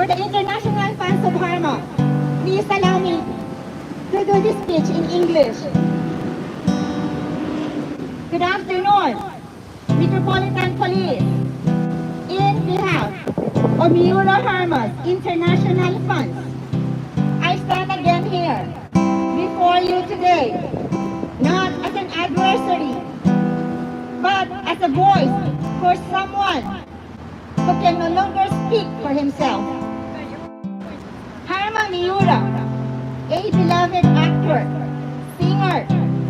For the international fans of Haruma, please allow me to do this speech in English. Good afternoon, Metropolitan Police. In behalf of Haruma's international fans, I stand again here before you today, not as an adversary, but as a voice for someone who can no longer speak for himself. Haruma Miura, a beloved actor, singer,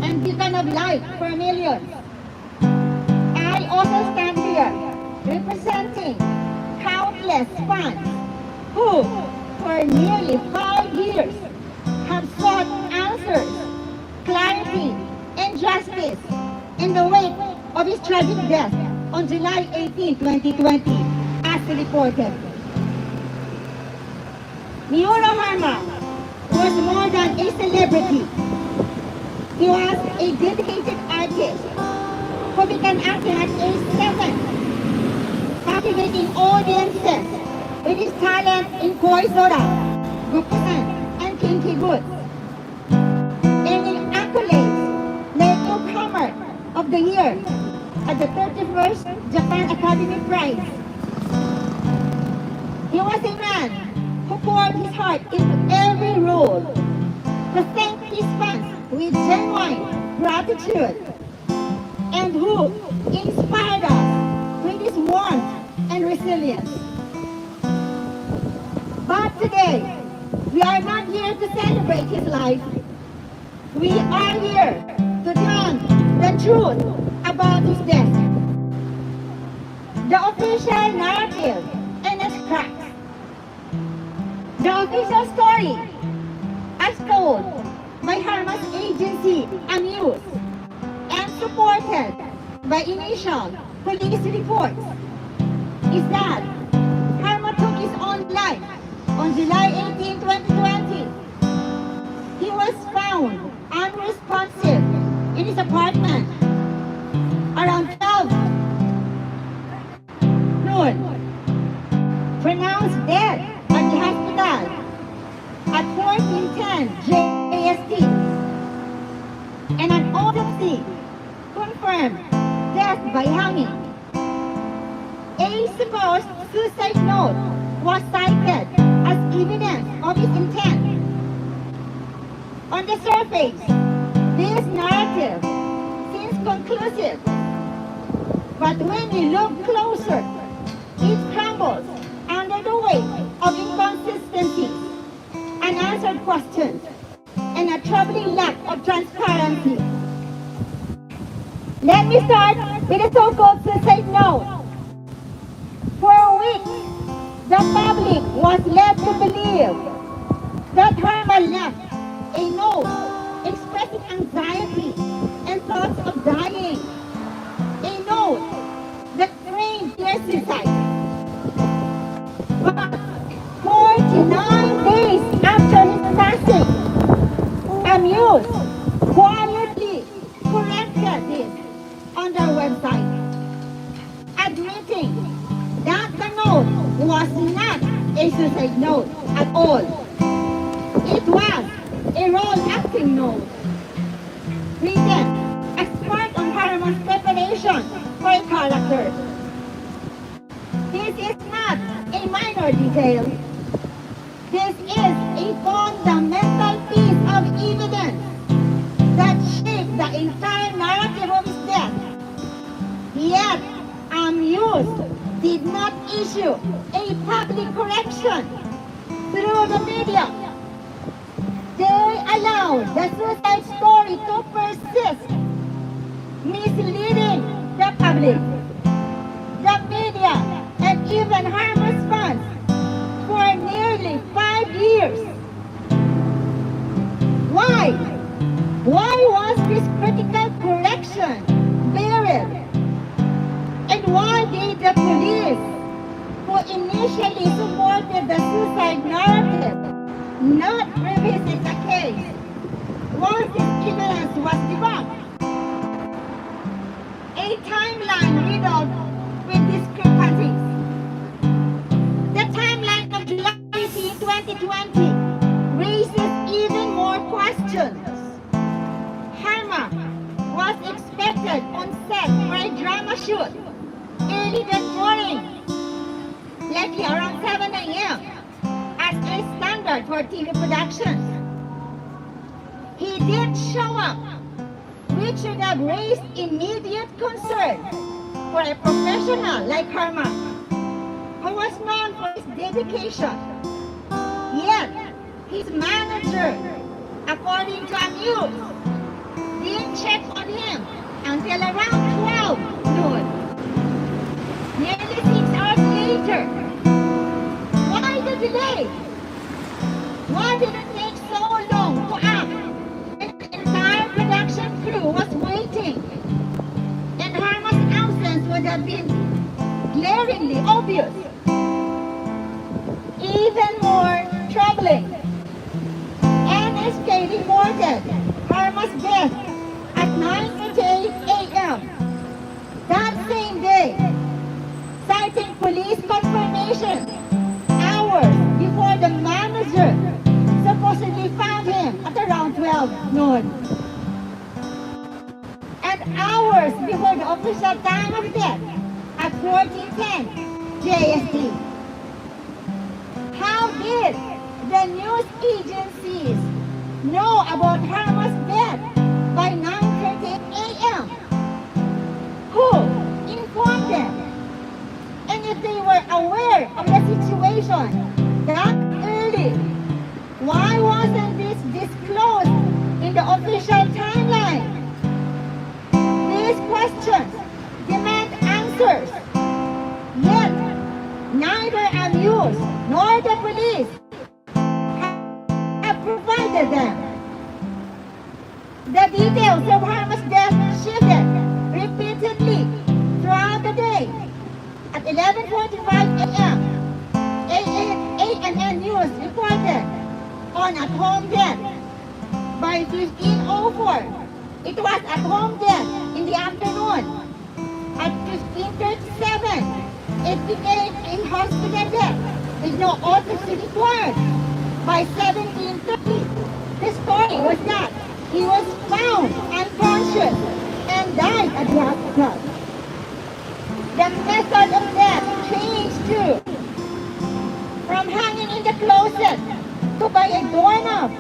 and beacon of light for millions. I also stand here representing countless fans who, for nearly 5 years, have sought answers, clarity, and justice in the wake of his tragic death on July 18, 2020, as reported. Miura Haruma was more than a celebrity. He was a dedicated artist who began acting at age 7, captivating audiences with his talent in Koi Soda, Gukusan, and Kinky Boots. Earning accolades like Newcomer of the Year at the 31st Japan Academy Prize. He was a man who poured his heart into every role to thank his fans with genuine gratitude, and who inspired us with his warmth and resilience. But today, we are not here to celebrate his life. We are here to tell the truth about his death. The official narrative and its cracks. The official story, as told by Haruma's agency, Amuse, and supported by initial police reports, is that Haruma took his own life on July 18, 2020. He was found unresponsive in his apartment around 12 noon, pronounced dead at the hospital at 14:10 JST, and an autopsy confirmed death by hanging. A supposed suicide note was cited as evidence of his intent. On the surface, this narrative seems conclusive, but when we look closer, it crumbles under the weight of inconsistencies, unanswered questions, and a troubling lack of transparency. Let me start with a so-called suicide note. For weeks, the public was led to believe that Haruma left a note expressing anxiety and thoughts of dying. A note that framed their suicide. But 49 days after his passing, Amuse quietly corrected this on their website, admitting that the note was not a suicide note at all. It was a role-acting note, written as part of Haruma's preparation for a character. This is not a minor detail. This is a fundamental piece of evidence that shaped the entire narrative of his death. Yet, Amuse did not issue a public correction through the media. They allowed the suicide story to persist, misleading the public, the media, and even Haruma's fans for nearly 5 years. Why? Why was this critical correction buried? And why did the police, who initially supported the suicide narrative, not revisit the case once this evidence was debunked? A timeline riddled with discrepancies. The timeline of July 2020 raises even more questions. Haruma was expected on set for a drama shoot early that morning, likely around 7 a.m., as a standard for TV productions. He did show up, which should have raised immediate concern for a professional like Haruma, who was known for his dedication. Yet, his manager, according to Amuse, didn't check on him until around 12 noon. Nearly 6 hours later. Why the delay? Why did it take so long to act? The entire production crew was waiting, and Haruma's absence would have been glaringly obvious. Even more troubling, NSK reported Haruma's death at 9:38 a.m. that same day, citing police confirmation hours before the manager supposedly found him at around 12 noon. And hours before the official time of death at 14:10 JST. How did the news agencies know about Haruma's death by 9:30 a.m.? Who informed them? And if they were aware of the situation that early, why wasn't this disclosed in the official timeline? These questions demand answers. Yet, neither Amuse nor the police have provided them. The details of Haruma's death shifted repeatedly throughout the day. At 11:45 a.m., ANN News reported on at-home death. By 15:04, it was at-home death in the afternoon. At 15:37, it became a hospital death with no autopsy required. By 17:30, the story was that he was found unconscious and died at the hospital. The method of death changed too, from hanging in the closet to by a doorknob,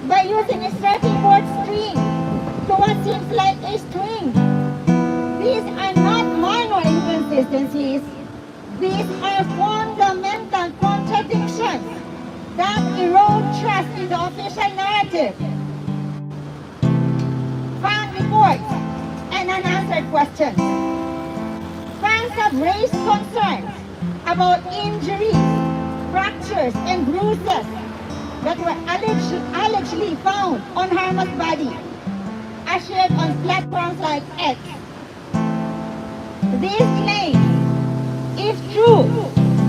by using a surfing board string to what seems like a string. These are not minor inconsistencies. These are fundamental contradictions that erode trust in the official narrative. Fan reports and unanswered questions. Fans have raised concerns about injuries, fractures, and bruises that were allegedly found on Haruma's body, as shared on platforms like X. These claims, if true,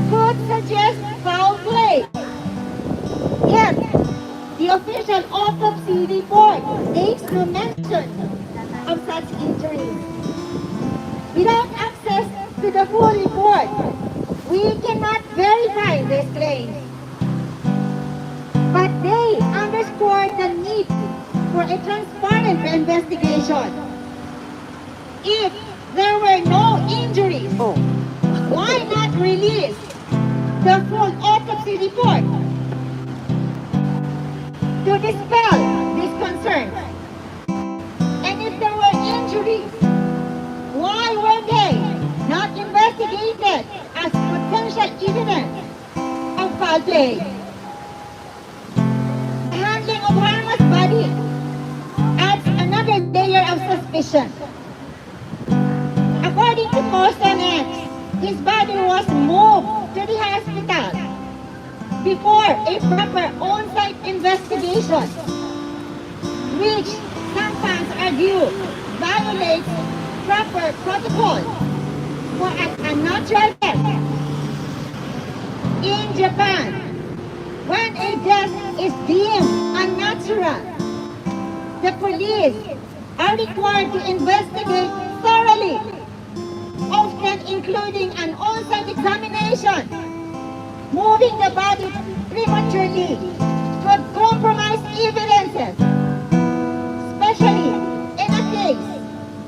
could suggest foul play. Yet, the official autopsy report makes no mention of such injuries. Without access to the full report, we cannot verify these claims. But they underscore the need for a transparent investigation. If there were no injuries, why not release the full autopsy report to dispel these concerns? And if there were injuries, why were they not investigated as potential evidence of foul play? The handling of Haruma's body adds another layer of suspicion. According to Person X, his body was moved to the hospital before a proper on-site investigation, which some fans argue violates proper protocol for a natural death. In Japan, when a death is deemed unnatural, the police are required to investigate thoroughly, often including an on-site examination. moving the body prematurely could compromise evidences, especially in a case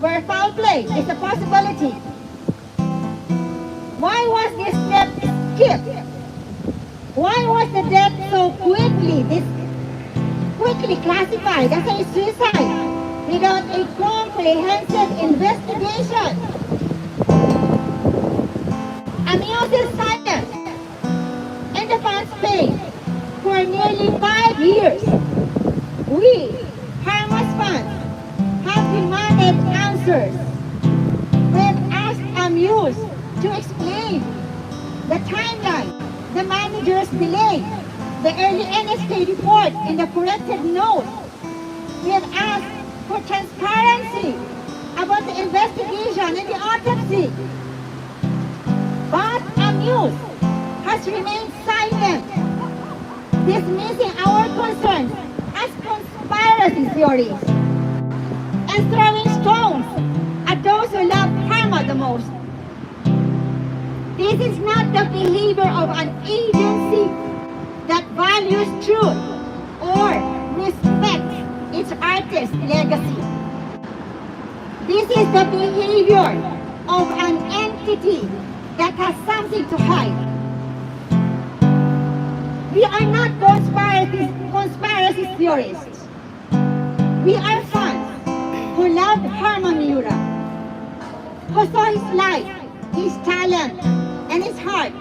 where foul play is a possibility. Why was this step skipped? Why was the death so quickly classified as a suicide without a comprehensive investigation? Amuse's silence and the fans paid for nearly 5 years. We, Harma's fans, have demanded answers. We've asked Amuse to explain the timeline, the manager's delay, the early NSK report, and the corrected note. We have asked for transparency about the investigation and the autopsy. But Amuse has remained silent, dismissing our concerns as conspiracy theories and throwing stones at those who love Haruma the most. This is not the behavior of an agency that values truth or respects its artist's legacy. This is the behavior of an entity that has something to hide. We are not conspiracy theorists. We are fans who love Haruma Miura, who saw his life, his talent, and his heart.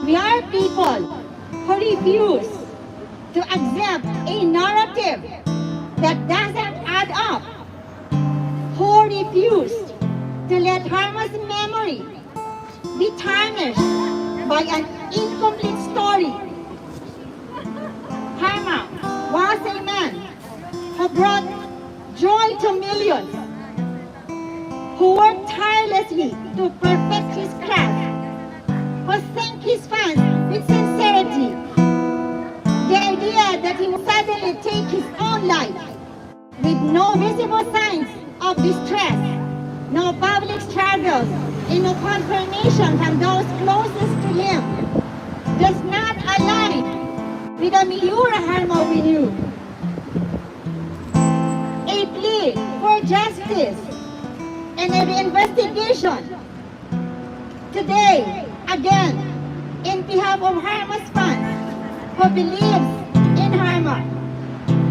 We are people who refuse to accept a narrative that doesn't add up, who refuse to let Harma's memory be tarnished by an incomplete story. Haruma was a man who brought joy to millions, who worked tirelessly to perfect his craft, who thanked his fans with sincerity. The idea that he would suddenly take his own life with no visible signs of distress, no public struggles, and no confirmation from those closest to him does not align with the Miura Haruma we knew. A plea for justice and a investigation. Today, again, in behalf of Harma's fans who believes in Haruma,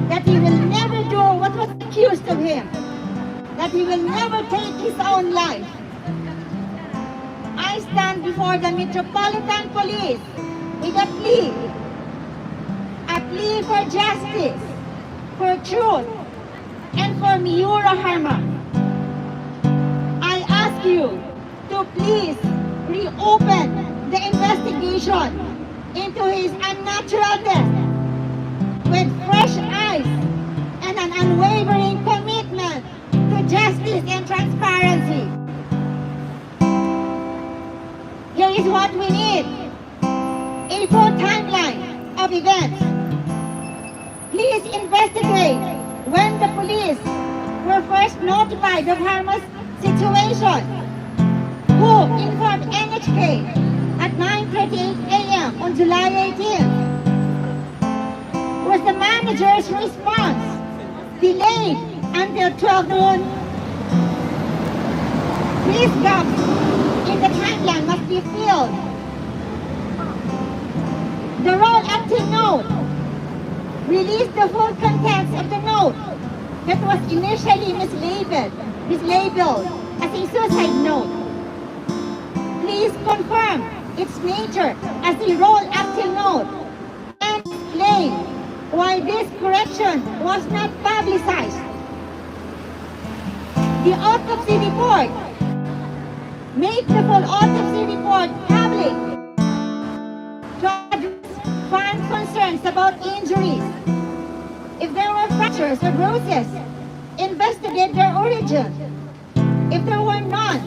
that he will never do what was accused of him, that he will never take his own life. I stand before the Metropolitan Police with a plea for justice, for truth, and for Miura Haruma. I ask you to please reopen the investigation into his unnatural death with fresh eyes and an unwavering commitment to justice and transparency. Here is what we need: a full timeline of events. Please investigate when the police were first notified of Harma's situation, who informed NHK at 9:38 a.m. on July 18th. Was the manager's response delayed until 12 noon? These gaps in the timeline must be filled. The role acting note released the full contents of the note that was initially mislabeled as a suicide note. Please confirm its nature as a role acting note and explain why this correction was not publicized. The autopsy report. Make the full autopsy report public to address fan concerns about injuries. If there were fractures or bruises, investigate their origin. If there were none,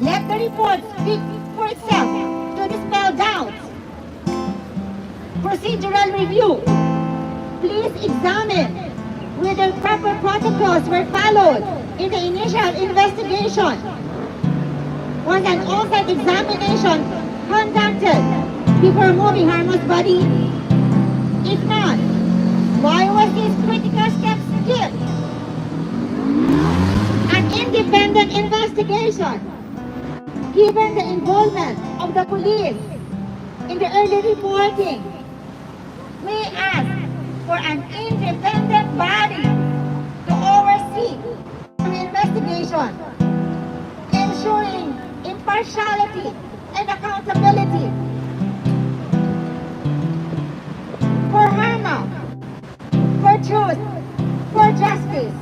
let the report speak for itself to dispel doubts. Procedural review. Please examine whether proper protocols were followed in the initial investigation. Was an on-site examination conducted before moving Harma's body? If not, why was this critical step skipped? An independent investigation, given the involvement of the police in the early reporting, we ask for an independent body to oversee the investigation, ensuring impartiality and accountability. For Harma, for truth, for justice.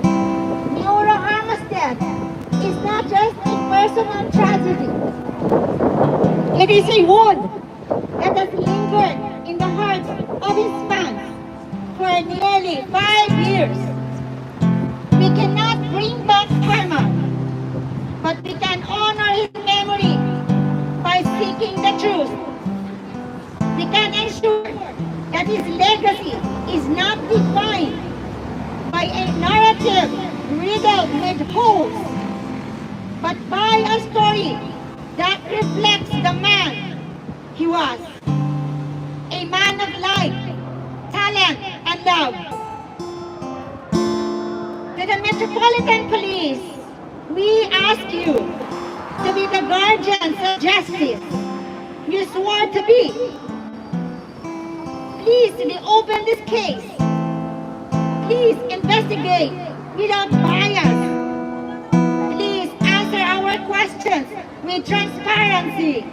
Neuro Harma's death is not just a personal tragedy. It is a wound that has lingered in the hearts of his fans for nearly 5 years. We cannot bring back Harma, but we can honor his memory by seeking the truth. We can ensure that his legacy is not defined by a narrative riddled with holes, but by a story that reflects the man he was. A man of light, talent, and love. To the Metropolitan Police, we ask you to be the guardians of justice you swore to be. Please reopen this case. Please investigate without bias. Please answer our questions with transparency.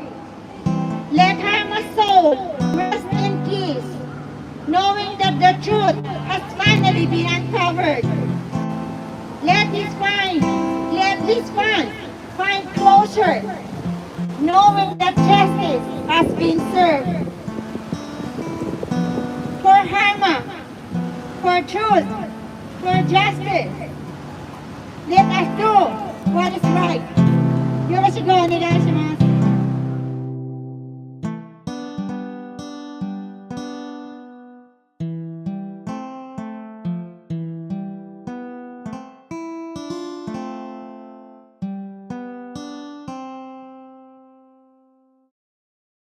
Let Harma's soul rest in peace, knowing that the truth has finally been uncovered. Let his fans find closure, knowing that justice has been served. For Harma, for truth, for justice, let us do what is right. よろしくお願いします。